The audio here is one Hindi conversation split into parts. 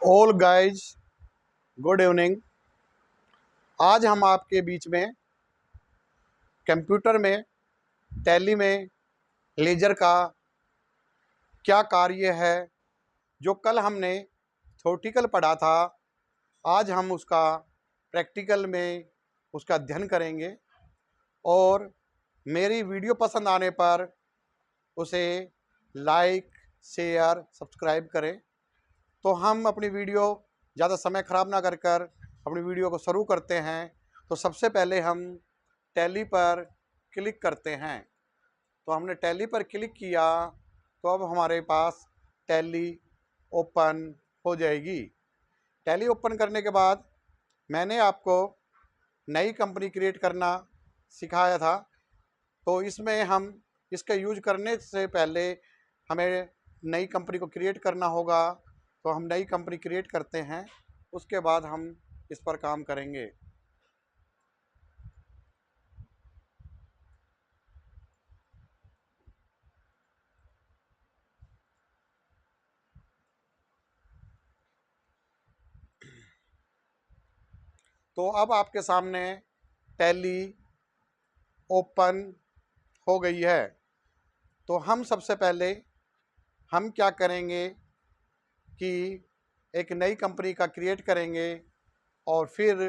All guys, good evening. आज हम आपके बीच में कंप्यूटर में टैली में लेजर का क्या कार्य है, जो कल हमने थ्योरेटिकल पढ़ा था, आज हम उसका प्रैक्टिकल में उसका अध्ययन करेंगे। और मेरी वीडियो पसंद आने पर उसे लाइक, शेयर, सब्सक्राइब करें। तो हम अपनी वीडियो ज़्यादा समय ख़राब ना कर अपनी वीडियो को शुरू करते हैं। तो सबसे पहले हम टैली पर क्लिक करते हैं। तो हमने टैली पर क्लिक किया तो अब हमारे पास टैली ओपन हो जाएगी। टैली ओपन करने के बाद मैंने आपको नई कंपनी क्रिएट करना सिखाया था। तो इसमें हम इसका यूज करने से पहले हमें नई कंपनी को क्रिएट करना होगा। तो हम नई कंपनी क्रिएट करते हैं, उसके बाद हम इस पर काम करेंगे। तो अब आपके सामने टैली ओपन हो गई है। तो हम सबसे पहले हम क्या करेंगे कि एक नई कंपनी का क्रिएट करेंगे और फिर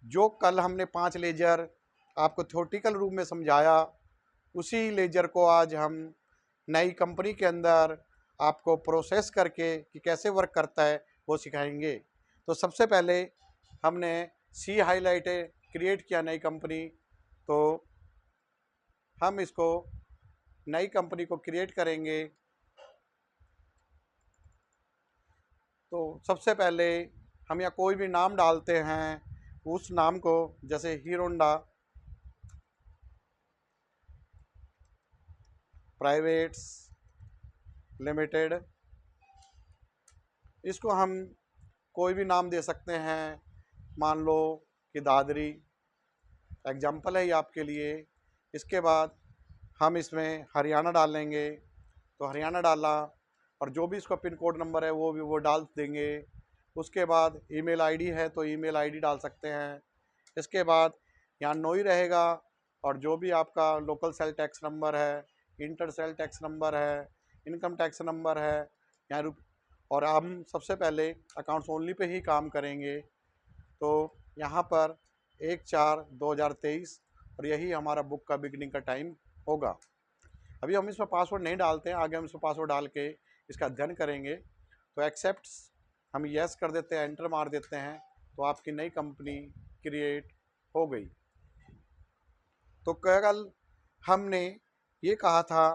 जो कल हमने 5 लेजर आपको थ्योरेटिकल रूप में समझाया, उसी लेजर को आज हम नई कंपनी के अंदर आपको प्रोसेस करके कि कैसे वर्क करता है वो सिखाएंगे। तो सबसे पहले हमने सी हाईलाइट क्रिएट किया नई कंपनी। तो हम इसको नई कंपनी को क्रिएट करेंगे। तो सबसे पहले हम यहाँ कोई भी नाम डालते हैं, उस नाम को, जैसे हीरो होंडा प्राइवेट्स लिमिटेड, इसको हम कोई भी नाम दे सकते हैं। मान लो कि दादरी, एग्जाम्पल है ये आपके लिए। इसके बाद हम इसमें हरियाणा डालेंगे। तो हरियाणा डाला और जो भी इसका पिन कोड नंबर है वो डाल देंगे। उसके बाद ईमेल आईडी है तो ईमेल आईडी डाल सकते हैं। इसके बाद यहाँ नोई रहेगा और जो भी आपका लोकल सेल टैक्स नंबर है, इंटर सेल टैक्स नंबर है, इनकम टैक्स नंबर है यहाँ। और हम सबसे पहले अकाउंट्स ओनली पे ही काम करेंगे। तो यहाँ पर 1/4/2023 और यही हमारा बुक का बिगनिंग का टाइम होगा। अभी हम इसमें पासवर्ड नहीं डालते हैं, आगे हम इसमें पासवर्ड डाल के इसका अध्ययन करेंगे। तो एक्सेप्ट हम यस कर देते हैं, एंटर मार देते हैं, तो आपकी नई कंपनी क्रिएट हो गई। तो कल हमने ये कहा था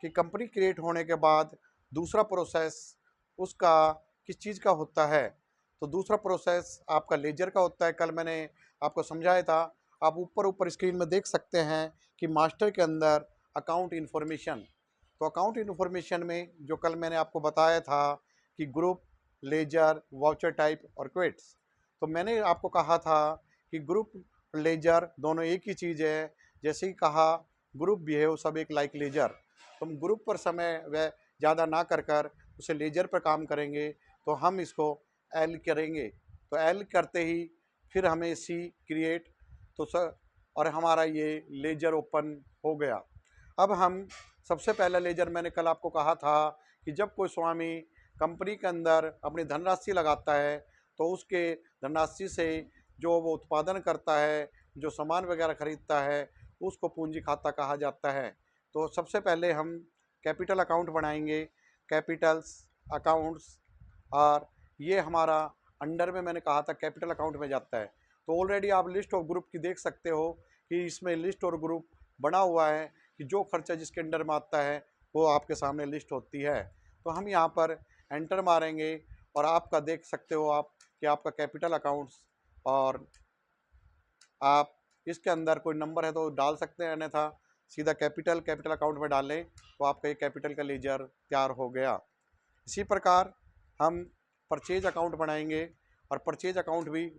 कि कंपनी क्रिएट होने के बाद दूसरा प्रोसेस उसका किस चीज़ का होता है। तो दूसरा प्रोसेस आपका लेजर का होता है। कल मैंने आपको समझाया था। आप ऊपर स्क्रीन में देख सकते हैं कि मास्टर के अंदर अकाउंट इन्फॉर्मेशन। तो अकाउंट इन्फॉर्मेशन में जो कल मैंने आपको बताया था कि ग्रुप, लेजर, वाउचर टाइप और क्विट्स। तो मैंने आपको कहा था कि ग्रुप, लेजर दोनों एक ही चीज़ है। जैसे ही कहा ग्रुप भी है वो सब एक लाइक लेजर। तो हम ग्रुप पर समय वह ज़्यादा ना कर उसे लेजर पर काम करेंगे। तो हम इसको एल करेंगे। तो एल करते ही फिर हमें सी क्रिएट। तो सर, और हमारा ये लेजर ओपन हो गया। अब हम सबसे पहला लेजर, मैंने कल आपको कहा था कि जब कोई स्वामी कंपनी के अंदर अपनी धनराशि लगाता है तो उसके धनराशि से जो वो उत्पादन करता है, जो सामान वगैरह खरीदता है, उसको पूंजी खाता कहा जाता है। तो सबसे पहले हम कैपिटल अकाउंट बनाएंगे, कैपिटल्स अकाउंट्स। और ये हमारा अंडर में मैंने कहा था कैपिटल अकाउंट में जाता है। तो ऑलरेडी आप लिस्ट ऑफ ग्रुप की देख सकते हो कि इसमें लिस्ट और ग्रुप बना हुआ है कि जो खर्चा जिसके अंडर में आता है वो आपके सामने लिस्ट होती है। तो हम यहाँ पर एंटर मारेंगे और आपका देख सकते हो आप कि आपका कैपिटल अकाउंट्स, और आप इसके अंदर कोई नंबर है तो डाल सकते हैं, अन्यथा सीधा कैपिटल अकाउंट में डालें तो आपका ये कैपिटल का लेजर तैयार हो गया। इसी प्रकार हम परचेज अकाउंट बनाएंगे और परचेज अकाउंट भी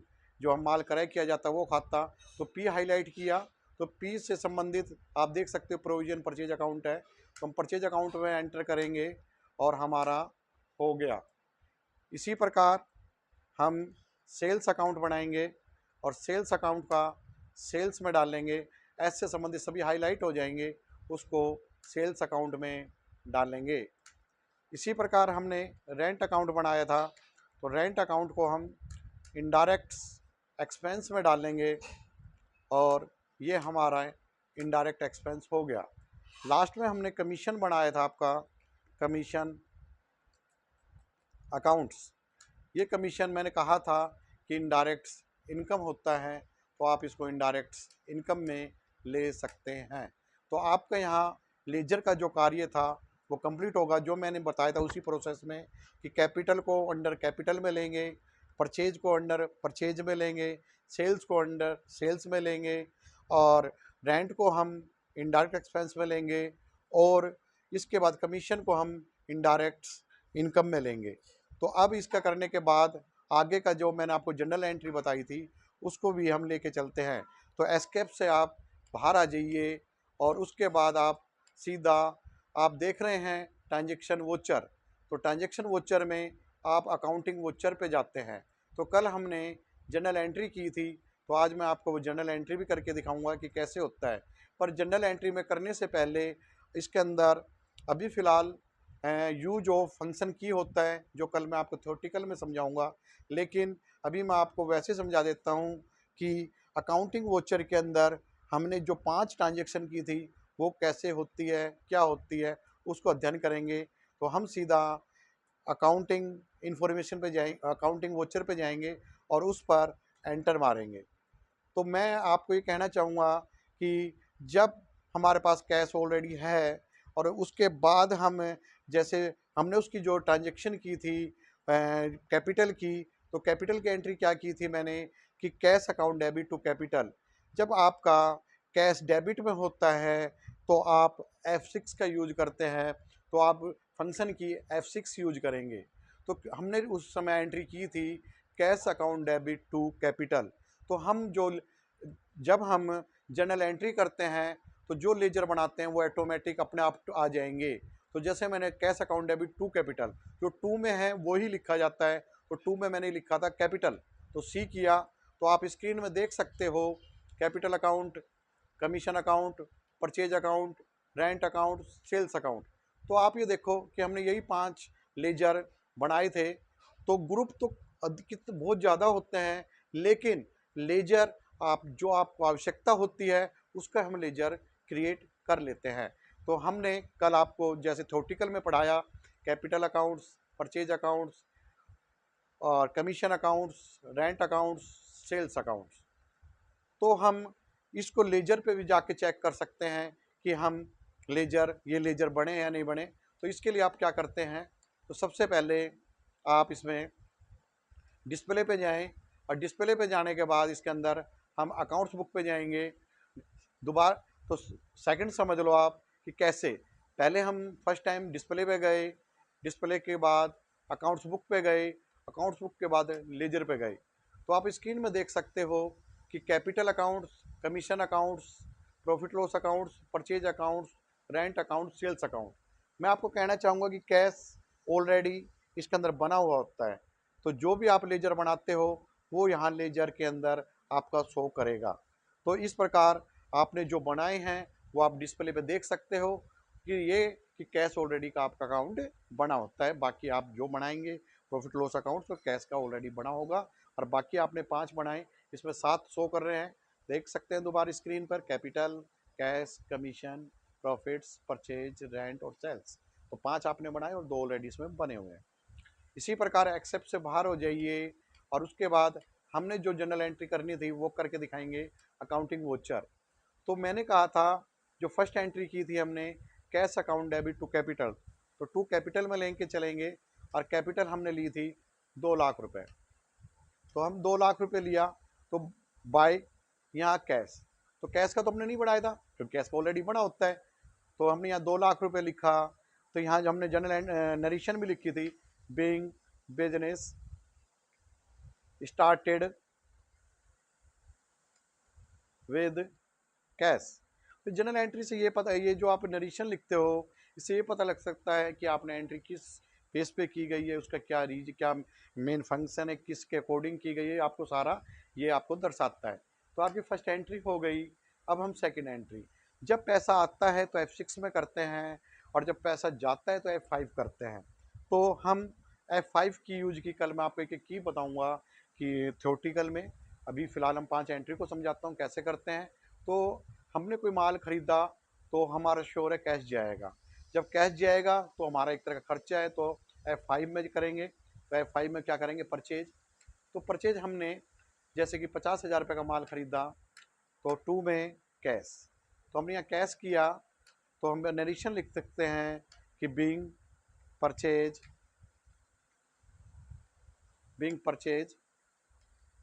जो हम माल क्रय किया जाता है वो खाता। तो पी हाईलाइट किया तो पी से संबंधित आप देख सकते हो प्रोविजन परचेज अकाउंट है। तो हम परचेज अकाउंट में एंटर करेंगे और हमारा हो गया। इसी प्रकार हम सेल्स अकाउंट बनाएंगे और सेल्स अकाउंट का सेल्स में डालेंगे, एस से संबंधित सभी हाईलाइट हो जाएंगे, उसको सेल्स अकाउंट में डालेंगे। इसी प्रकार हमने रेंट अकाउंट बनाया था, तो रेंट अकाउंट को हम इनडायरेक्ट एक्सपेंस में डालेंगे और ये हमारा इनडायरेक्ट एक्सपेंस हो गया। लास्ट में हमने कमीशन बनाया था आपका कमीशन अकाउंट्स। ये कमीशन मैंने कहा था कि इनडायरेक्ट इनकम होता है, तो आप इसको इनडायरेक्ट इनकम में ले सकते हैं। तो आपका यहाँ लेजर का जो कार्य था वो कंप्लीट होगा, जो मैंने बताया था उसी प्रोसेस में, कि कैपिटल को अंडर कैपिटल में लेंगे, परचेज को अंडर परचेज में लेंगे, सेल्स को अंडर सेल्स में लेंगे, और रेंट को हम इनडायरेक्ट एक्सपेंस में लेंगे, और इसके बाद कमीशन को हम इनडायरेक्ट इनकम में लेंगे। तो अब इसका करने के बाद आगे का जो मैंने आपको जनरल एंट्री बताई थी उसको भी हम लेके चलते हैं। तो एस्केप से आप बाहर आ जाइए और उसके बाद आप सीधा आप देख रहे हैं ट्रांजैक्शन वोचर। तो ट्रांजैक्शन वोचर में आप अकाउंटिंग वोचर पे जाते हैं। तो कल हमने जनरल एंट्री की थी, तो आज मैं आपको वो जनरल एंट्री भी करके दिखाऊंगा कि कैसे होता है। पर जनरल एंट्री में करने से पहले इसके अंदर अभी फ़िलहाल यूज ऑफ फंक्शन की होता है, जो कल मैं आपको थ्योरेटिकल में समझाऊंगा, लेकिन अभी मैं आपको वैसे समझा देता हूँ कि अकाउंटिंग वोचर के अंदर हमने जो 5 ट्रांजैक्शन की थी वो कैसे होती है, क्या होती है, उसको अध्ययन करेंगे। तो हम सीधा अकाउंटिंग इंफॉर्मेशन पे जाएंगे, अकाउंटिंग वोचर पे जाएंगे और उस पर एंटर मारेंगे। तो मैं आपको ये कहना चाहूँगा कि जब हमारे पास कैश ऑलरेडी है और उसके बाद हम जैसे हमने उसकी जो ट्रांजैक्शन की थी कैपिटल की, तो कैपिटल की एंट्री क्या की थी मैंने कि cash account debit to capital. जब आपका कैश डेबिट में होता है तो आप F6 का यूज करते हैं, तो आप फंक्शन की F6 यूज करेंगे। तो हमने उस समय एंट्री की थी cash account debit to capital. तो हम जो जब हम जर्नल एंट्री करते हैं तो जो लेजर बनाते हैं वो ऑटोमेटिक अपने आप आ जाएंगे। तो जैसे मैंने cash account debit to capital, जो टू में है वो ही लिखा जाता है, तो टू में मैंने लिखा था कैपिटल, तो सी किया। तो आप स्क्रीन में देख सकते हो capital account, commission account, purchase account, rent account, sales account. तो आप ये देखो कि हमने यही 5 लेजर बनाए थे। तो ग्रुप तो अधिकतर बहुत ज़्यादा होते हैं, लेकिन लेजर आप जो आपको आवश्यकता होती है उसका हम लेजर क्रिएट कर लेते हैं। तो हमने कल आपको जैसे थ्योरेटिकल में पढ़ाया कैपिटल अकाउंट्स, परचेज अकाउंट्स और commission accounts, rent accounts, sales accounts. तो हम इसको लेजर पे भी जाके चेक कर सकते हैं कि हम ये लेजर बने या नहीं बने। तो इसके लिए आप क्या करते हैं, तो सबसे पहले आप इसमें डिस्प्ले पे जाएं और डिस्प्ले पे जाने के बाद इसके अंदर हम अकाउंट्स बुक पे जाएंगे दोबारा। तो सेकंड समझ लो आप कि कैसे, पहले हम फर्स्ट टाइम डिस्प्ले पे गए, डिस्प्ले के बाद अकाउंट्स बुक पे गए, अकाउंट्स बुक के बाद लेजर पे गए। तो आप स्क्रीन में देख सकते हो कि capital accounts, commission accounts, profit loss accounts, purchase accounts, rent account, sales account. मैं आपको कहना चाहूँगा कि कैश ऑलरेडी इसके अंदर बना हुआ होता है, तो जो भी आप लेजर बनाते हो वो यहाँ लेजर के अंदर आपका शो करेगा। तो इस प्रकार आपने जो बनाए हैं वो आप डिस्प्ले पे देख सकते हो कि ये कि कैश ऑलरेडी का आपका अकाउंट बना होता है। बाकी आप जो बनाएंगे प्रॉफिट लॉस अकाउंट तो कैश का ऑलरेडी बना होगा, और बाकी आपने 5 बनाए, इसमें 7 शो कर रहे हैं, देख सकते हैं दोबारा स्क्रीन पर, capital, cash, commission, profits, purchase, rent और सेल्स। तो 5 आपने बनाए और 2 ऑलरेडी इसमें बने हुए हैं। इसी प्रकार एक्सेप्ट से बाहर हो जाइए और उसके बाद हमने जो जनरल एंट्री करनी थी वो करके दिखाएंगे अकाउंटिंग वोचर। तो मैंने कहा था जो फर्स्ट एंट्री की थी हमने cash account debit to capital, तो टू कैपिटल में लेके चलेंगे और कैपिटल हमने ली थी 2 लाख रुपए। तो हम 2 लाख रुपए लिया, तो बाय यहाँ कैश, तो कैश का तो हमने नहीं बढ़ाया था क्योंकि कैश का ऑलरेडी बना होता है। तो हमने यहाँ 2 लाख रुपए लिखा। तो यहाँ जो हमने जनरल नरेशन भी लिखी थी, being business started with cash. तो जनरल एंट्री से ये पता, ये जो आप नरेशन लिखते हो इससे ये पता लग सकता है कि आपने एंट्री किस बेस पे की गई है, उसका क्या मेन फंक्शन है, किसके अकॉर्डिंग की गई है, आपको सारा ये आपको दर्शाता है। तो आपकी फर्स्ट एंट्री हो गई। अब हम सेकंड एंट्री, जब पैसा आता है तो F6 में करते हैं, और जब पैसा जाता है तो F5 करते हैं। तो हम F5 की यूज की कल मैं आपको एक एक की बताऊंगा कि थ्योरेटिकल में। अभी फ़िलहाल हम 5 एंट्री को समझाता हूँ कैसे करते हैं। तो हमने कोई माल खरीदा तो हमारा श्योर है कैश जाएगा। जब कैश जाएगा तो हमारा एक तरह का खर्चा है, तो F5 में करेंगे। तो F5 में क्या करेंगे, परचेज। तो परचेज हमने जैसे कि 50,000 रुपये का माल खरीदा, तो 2 में कैश। तो हमने यहाँ कैश किया, तो हम नरेशन लिख सकते हैं कि being purchase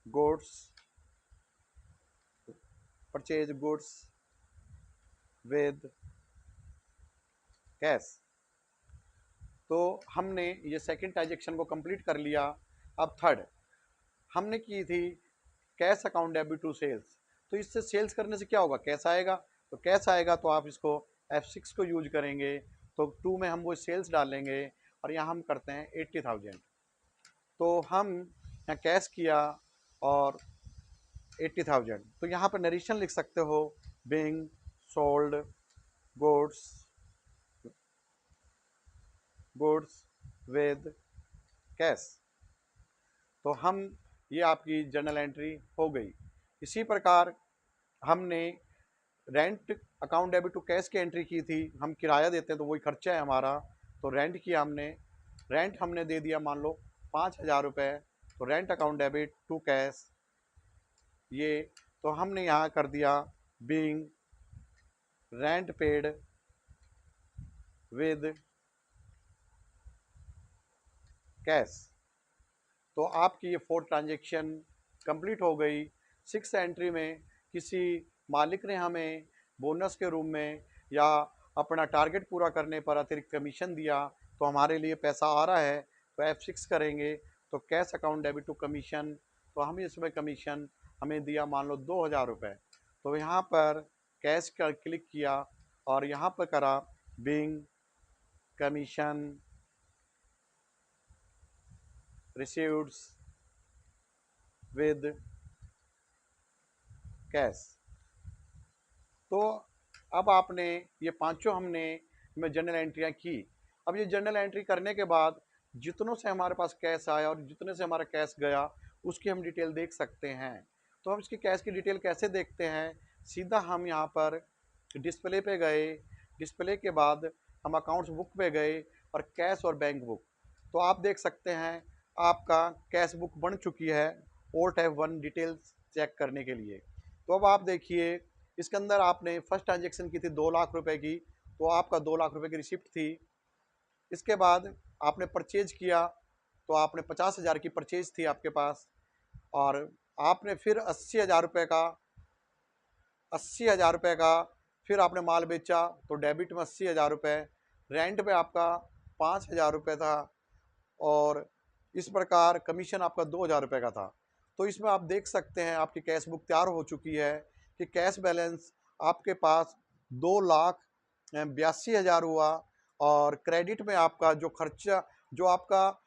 goods with cash. तो हमने ये सेकंड ट्रांजेक्शन को कंप्लीट कर लिया। अब थर्ड हमने की थी cash account debit to sales. तो इससे सेल्स करने से क्या होगा, कैश आएगा। तो कैश आएगा तो आप इसको F6 को यूज करेंगे। तो 2 में हम वो सेल्स डालेंगे, और यहाँ हम करते हैं 80,000। तो हम यहाँ कैश किया और 80,000। तो यहाँ पर नरेशन लिख सकते हो, being sold goods with cash. तो हम ये आपकी जर्नल एंट्री हो गई। इसी प्रकार हमने rent account debit to cash की एंट्री की थी। हम किराया देते हैं तो वही खर्चा है हमारा। तो रेंट किया हमने, रेंट हमने दे दिया मान लो 5,000 रुपये। तो rent account debit to cash ये, तो हमने यहाँ कर दिया being rent paid with cash. तो आपकी ये 4 ट्रांजेक्शन कंप्लीट हो गई। 6 एंट्री में किसी मालिक ने हमें बोनस के रूप में या अपना टारगेट पूरा करने पर अतिरिक्त कमीशन दिया, तो हमारे लिए पैसा आ रहा है। तो F6 करेंगे, तो cash account debit to commission. तो हम इसमें कमीशन हमें दिया मान लो 2,000 रुपये। तो यहाँ पर कैश का क्लिक किया और यहाँ पर करा बीइंग कमीशन रिसीव्ड्स विद कैश। तो अब आपने ये पांचों हमने में जर्नल एंट्रियाँ की। अब ये जर्नल एंट्री करने के बाद जितनों से हमारे पास कैश आया और जितने से हमारा कैश गया उसकी हम डिटेल देख सकते हैं। तो हम इसकी कैश की डिटेल कैसे देखते हैं, सीधा हम यहाँ पर डिस्प्ले पे गए। डिस्प्ले के बाद हम अकाउंट्स बुक पे गए और कैश और बैंक बुक। तो आप देख सकते हैं आपका कैश बुक बन चुकी है Alt F1 डिटेल्स चेक करने के लिए। तो अब आप देखिए इसके अंदर आपने फर्स्ट ट्रांजेक्शन की थी 2 लाख रुपए की, तो आपका 2 लाख रुपए की रिसिप्ट थी। इसके बाद आपने परचेज किया, तो आपने 50,000 की परचेज थी आपके पास, और आपने फिर 80,000 रुपये का फिर आपने माल बेचा, तो डेबिट में 80,000 रुपये। रेंट पे आपका 5,000 रुपये था, और इस प्रकार कमीशन आपका 2,000 रुपये का था। तो इसमें आप देख सकते हैं आपकी कैश बुक तैयार हो चुकी है कि कैश बैलेंस आपके पास 2,82,000 हुआ, और क्रेडिट में आपका जो खर्चा जो आपका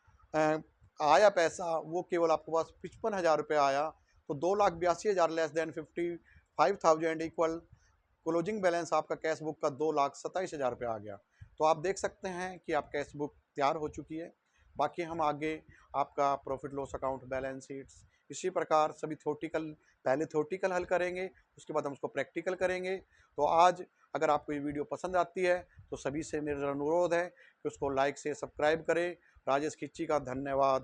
आया पैसा वो केवल आपके पास 55,000 रुपये आया। तो 2,82,000 less than 55,000 equal closing balance आपका कैश बुक का 2,27,000 रुपये आ गया। तो आप देख सकते हैं कि आप कैश बुक तैयार हो चुकी है। बाकी हम आगे आपका profit loss account, balance sheets, इसी प्रकार सभी थ्योरेटिकल, पहले थ्योरेटिकल हल करेंगे, उसके बाद हम उसको प्रैक्टिकल करेंगे। तो आज अगर आपको ये वीडियो पसंद आती है तो सभी से मेरा अनुरोध है कि उसको लाइक से सब्सक्राइब करें। राजेश खिच्ची का धन्यवाद।